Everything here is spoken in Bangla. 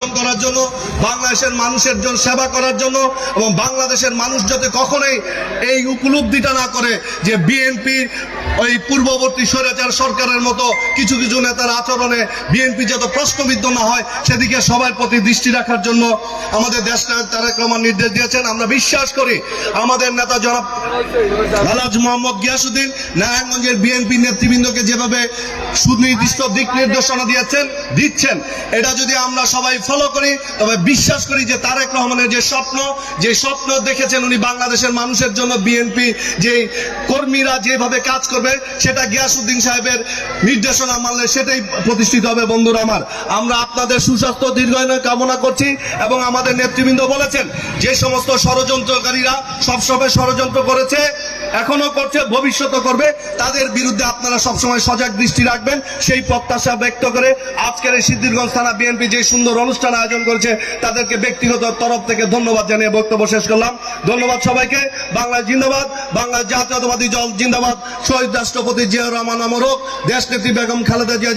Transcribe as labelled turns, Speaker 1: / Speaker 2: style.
Speaker 1: করার জন্য, বাংলাদেশের মানুষের জন্য সেবা করার জন্য, এবং বাংলাদেশের মানুষ যাতে কখনোই এই উপলব্ধিটা না করে যে বিএনপির ওই পূর্ববর্তী স্বৈরাচার সরকারের মতো কিছু কিছু নেতার আচরণে বিএনপি যত প্রশ্নবিদ্ধ না হয় সেদিকে সবার প্রতি দৃষ্টি রাখার জন্য আমাদের দেশনায়ক তারেক রহমান নির্দেশ দিয়েছেন। আমরা বিশ্বাস করি আমাদের নেতা জনাব আলহাজ মোহাম্মদ গিয়াসউদ্দিন নারায়ণগঞ্জের বিএনপি নেতৃবৃন্দকে যেভাবে সুনির্দিষ্ট দিক নির্দেশনা দিচ্ছেন, এটা যদি আমরা সবাই ফলো করি তবে বিশ্বাস করি যে তারেক রহমানের যে স্বপ্ন দেখেছেন উনি বাংলাদেশের মানুষের জন্য, বিএনপি যে কর্মীরা যেভাবে কাজ করবে সেটা গিয়াসউদ্দিন সাহেবের নির্দেশনা মানলে সেটাই প্রতিষ্ঠিত হবে। বন্ধুরা আমার, আমরা আপনাদের সুস্বাস্থ্য দীর্ঘায়ু কামনা করছি এবং আমাদের নেতৃবৃন্দ বলেছেন যে সমস্ত ষড়যন্ত্রকারীরা সবসময় ষড়যন্ত্র করেছে, এখনো করছে, ভবিষ্যৎ করবে, তাদের বিরুদ্ধে আপনারা সবসময় সজাগ দৃষ্টি রাখবেন সেই প্রত্যাশা ব্যক্ত করে আজকের এই সিদ্ধিরগঞ্জ থানা বিএনপি যে সুন্দর অনুষ্ঠান আয়োজন করেছে তাদেরকে ব্যক্তিগত তরফ থেকে ধন্যবাদ জানিয়ে বক্তব্য শেষ করলাম। ধন্যবাদ সবাইকে। বাংলা জিন্দাবাদ, বাংলা জাতীয়তাবাদী দল জিন্দাবাদ, শহীদ রাষ্ট্রপতি জিয়াউর রহমান অমর হোক, দেশনেত্রী বেগম খালেদা জিয়া